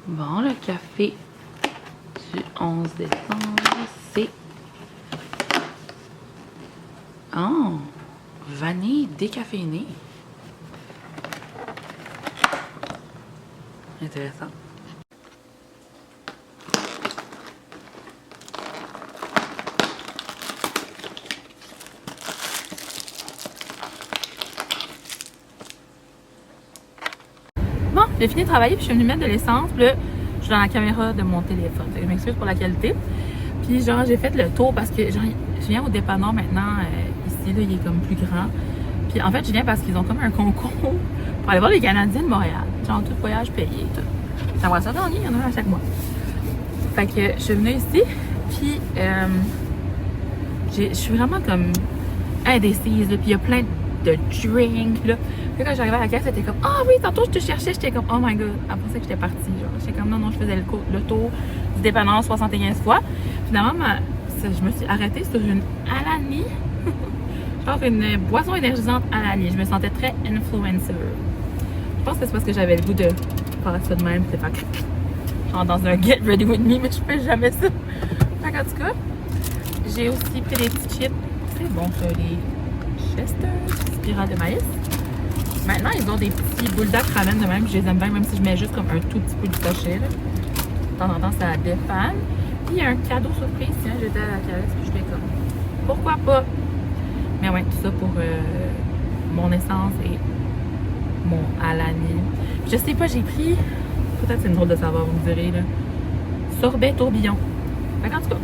Bon, le café du 11 décembre, c'est... Oh! Vanille décaféinée. Intéressant. Bon, j'ai fini de travailler puis je suis venue mettre de l'essence. Puis là, je suis dans la caméra de mon téléphone. Je m'excuse pour la qualité. Puis genre, j'ai fait le tour parce que genre, je viens au dépanneur maintenant. Ici, là, il est comme plus grand. Puis en fait, je viens parce qu'ils ont comme un concours pour aller voir les Canadiens de Montréal. Genre, tout voyage payé, tout. J'aimerais ça gagner, il y en a un à chaque mois. Fait que je suis venue ici. Puis, je suis vraiment comme indécise. Là, puis il y a plein de drinks. Là. Puis quand j'arrivais à la caisse, c'était comme ah oui, tantôt je te cherchais. J'étais comme oh my god. Après ça que j'étais partie. J'étais comme non, je faisais le tour du dépanneur 75 fois. Finalement, je me suis arrêtée sur une Alani. Genre une boisson énergisante Alani. Je me sentais très influencer. Je pense que c'est parce que j'avais le goût de faire ça de même. C'est pas genre dans un Get Ready With Me, mais je fais jamais ça. Fait en tout cas, j'ai aussi pris des petits chips. C'est bon ça, les Chester, spirale de maïs. Maintenant, ils ont des petits bulldogs ramen de même. Je les aime bien, même si je mets juste comme un tout petit peu de sachet. Là. De temps en temps, ça défane. Puis, il y a un cadeau surprise. Tiens, j'étais à la caresse, puis j'étais comme, pourquoi pas? Mais ouais, tout ça pour mon essence et mon Alani. Je sais pas, j'ai pris, peut-être c'est une drôle de savoir, vous me direz, là, sorbet tourbillon. Fait qu'en tout cas,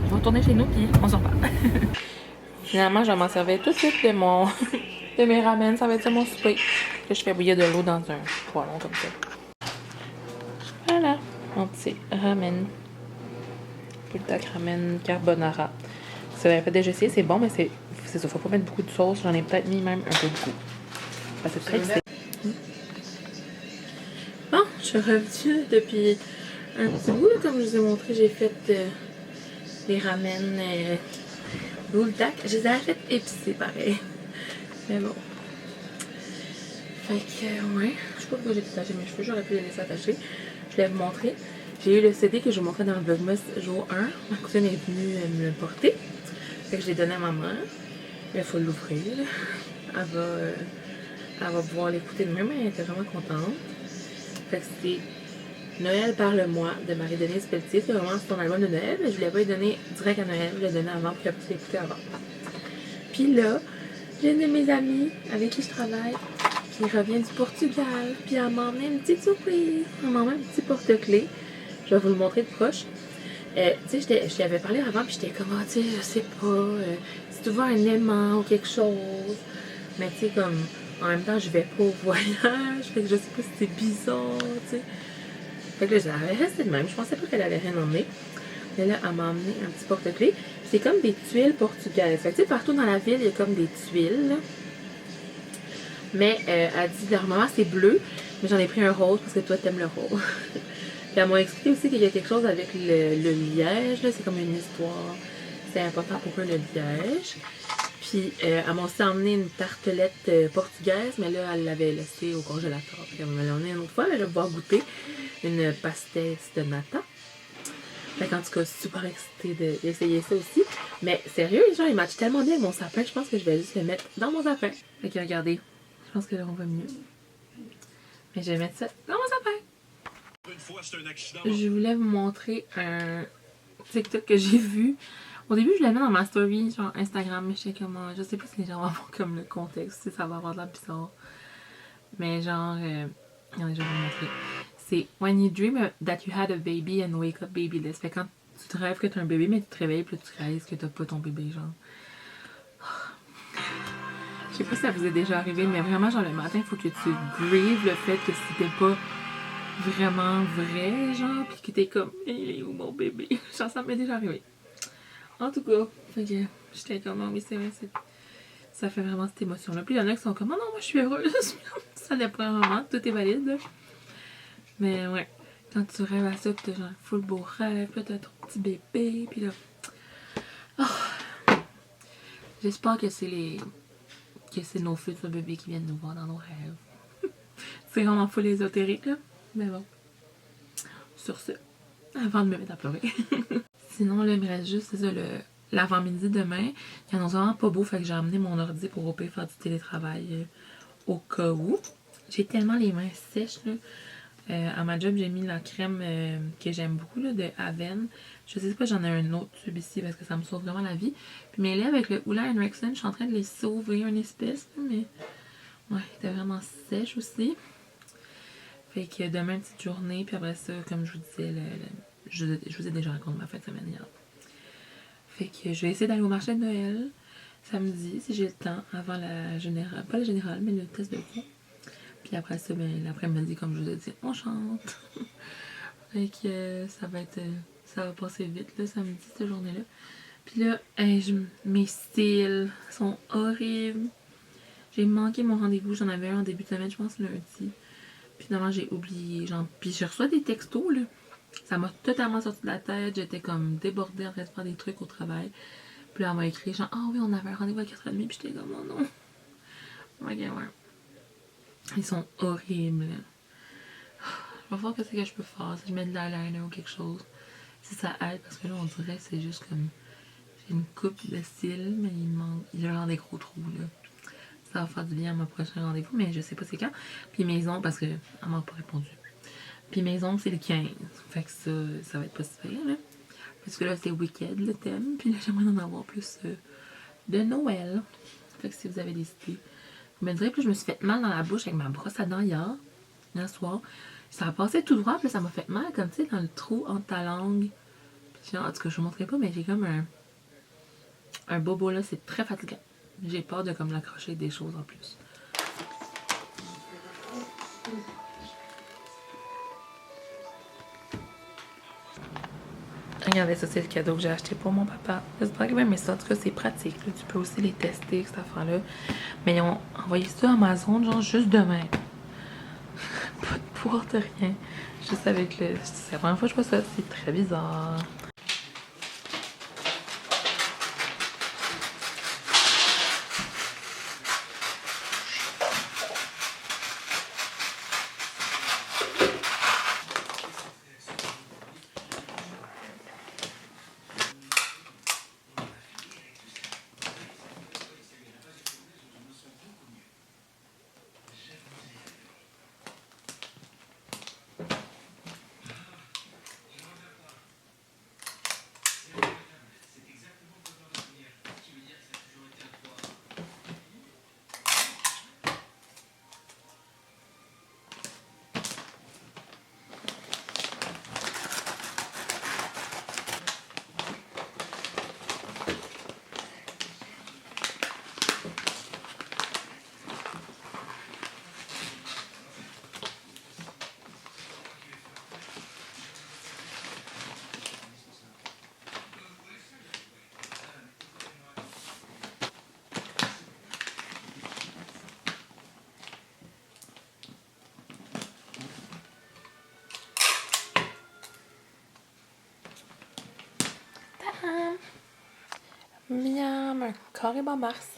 je vais retourner chez nous, puis on se reparle. Finalement, je vais m'en servir tout de suite de mon... de mes ramen, ça va être ça mon souper. Que je fais bouillir de l'eau dans un poêlon comme ça. Voilà, mon petit ramen. Bulldog ramen carbonara. Si vous avez déjà essayé, c'est bon, mais c'est ça, faut pas mettre beaucoup de sauce. J'en ai peut-être mis même un peu de goût. Parce que c'est très épicé. Bon, je suis revenue depuis un petit bout, là, comme je vous ai montré, j'ai fait des ramen bulldog. Je les ai fait épicés pareil. Mais bon. Fait que, ouais. Je sais pas pourquoi j'ai détaché mes cheveux. J'aurais pu les laisser attachés. Je voulais vous montrer. J'ai eu le CD que je vous montrais dans le Vlogmas jour 1. Ma cousine est venue me le porter. Fait que je l'ai donné à ma mère. Il faut l'ouvrir. Elle va pouvoir l'écouter de même. Elle était vraiment contente. Fait que c'est Noël Parle-moi de Marie-Denise Pelletier. C'est vraiment son album de Noël. Mais je ne l'ai pas donné direct à Noël. Je l'ai donné avant pour qu'elle puisse l'écouter avant. Puis là, j'ai une de mes amies avec qui je travaille qui revient du Portugal. Puis elle m'a emmené une petite surprise. Elle m'a emmené un petit porte-clés. Je vais vous le montrer de proche. Tu sais, je lui avais parlé avant, puis j'étais comme, ah, tu sais, je sais pas, si tu vois un aimant ou quelque chose. Mais tu sais, comme, en même temps, je vais pas au voyage, fait que je sais pas si c'est bizarre, tu sais. Fait que là, j'avais resté de même. Je pensais pas qu'elle allait rien emmener. Mais là, elle m'a emmené un petit porte-clés. C'est comme des tuiles portugaises. Fait que tu sais, partout dans la ville, il y a comme des tuiles, là. Mais elle dit, normalement, c'est bleu, mais j'en ai pris un rose parce que toi, t'aimes le rose. Puis elle m'a expliqué aussi qu'il y a quelque chose avec le liège, là, c'est comme une histoire. C'est important pour eux, le liège. Puis elle m'a aussi emmené une tartelette portugaise, mais là, elle l'avait laissée au congélateur. Puis elle m'a emmené une autre fois, là, je vais pouvoir goûter une pastèse de nata. Fait qu'en tout cas, super excitée d'essayer ça aussi. Mais sérieux, les gens, ils matchent tellement bien avec mon sapin, je pense que je vais juste le mettre dans mon sapin. Fait que regardez, je pense que là, on va mieux. Mais je vais mettre ça dans mon sapin. Je voulais vous montrer un TikTok que j'ai vu. Au début, je l'ai mis dans ma story, genre Instagram, mais je sais comment. Je sais pas si les gens vont avoir comme le contexte, si ça va avoir de la bizarre. Mais genre, regardez, je vais vous montrer. C'est When you dream that you had a baby and wake up babyless. Fait quand tu te rêves que t'as un bébé, mais tu te réveilles puis tu réalises que t'as pas ton bébé, genre. Je sais pas si ça vous est déjà arrivé, mais vraiment, genre le matin, il faut que tu grives le fait que c'était pas vraiment vrai, genre, pis que t'es comme, il est où mon bébé? Genre, ça m'est déjà arrivé. En tout cas, fait que j'étais comme, oh, oui, c'est vrai, ça fait vraiment cette émotion-là. Puis il y en a qui sont comme, oh non, moi je suis heureuse. Ça dépend vraiment, tout est valide. Mais ouais, quand tu rêves à ça, pis t'as genre full beau rêve, pis là t'as ton petit bébé, pis là. Oh. J'espère que c'est nos futurs bébés qui viennent nous voir dans nos rêves. C'est vraiment full ésotérique, là. Mais bon. sur ce, avant de me mettre à pleurer. Sinon, là, il me reste juste, c'est ça, l'avant-midi demain. Il y en a vraiment pas beau, fait que j'ai amené mon ordi pour au pire faire du télétravail au cas où. J'ai tellement les mains sèches, là. À ma job, j'ai mis la crème que j'aime beaucoup, là, de Aven. Je sais pas, j'en ai un autre tube ici parce que ça me sauve vraiment la vie. Puis mes lèvres avec le Hoola Rexon, je suis en train de les sauver une espèce, mais ouais, c'était vraiment sèche aussi. Fait que demain, une petite journée, puis après ça, comme je vous disais, je vous ai déjà raconté ma fin de semaine hier. Fait que je vais essayer d'aller au marché de Noël samedi, si j'ai le temps, avant la générale, pas la générale, mais le test de coup. Puis après ça, ben, l'après-midi, comme je vous ai dit, on chante. Fait que ça va passer vite, là, samedi, cette journée-là. Puis là, mes styles sont horribles. J'ai manqué mon rendez-vous, j'en avais un en début de semaine, je pense, lundi. Puis finalement, j'ai oublié. Puis je reçois des textos, là. Ça m'a totalement sorti de la tête. J'étais comme débordée en train de faire des trucs au travail. Puis là, elle m'a écrit genre, ah oui, on avait un rendez-vous à 4h30. Puis j'étais comme, oh non. Ok, ouais. Ils sont horribles. Je vais voir ce que je peux faire. Si je mets de l'eyeliner ou quelque chose. Si ça aide, parce que là, on dirait que c'est juste comme. J'ai une coupe de cils, mais il y a genre des gros trous, là. Ça va faire du bien à mon prochain rendez-vous, mais je sais pas c'est quand. Puis mes ongles, parce qu'elle m'a pas répondu. Puis mes ongles, c'est le 15. Fait que ça va être pas super, là. Parce que là, c'est Wicked, le thème. Puis là, j'aimerais en avoir plus de Noël. Fait que si vous avez des idées, vous me direz. Puis je me suis fait mal dans la bouche avec ma brosse à dents hier soir. Ça a passé tout droit, puis ça m'a fait mal, comme tu sais, dans le trou entre ta langue. Puis, en tout cas, je vous montrerai pas, mais j'ai comme un bobo là, c'est très fatigant. J'ai peur de comme l'accrocher des choses en plus. Regardez, ça c'est le cadeau que j'ai acheté pour mon papa. J'espère qu'il va aimer ça. En tout cas, c'est pratique. Là. Tu peux aussi les tester, cette affaire-là. Mais ils ont envoyé ça à Amazon, genre juste demain. Pas de pouvoir de rien. Juste avec le. C'est la première fois que je vois ça. C'est très bizarre. Miam, un carré en mars.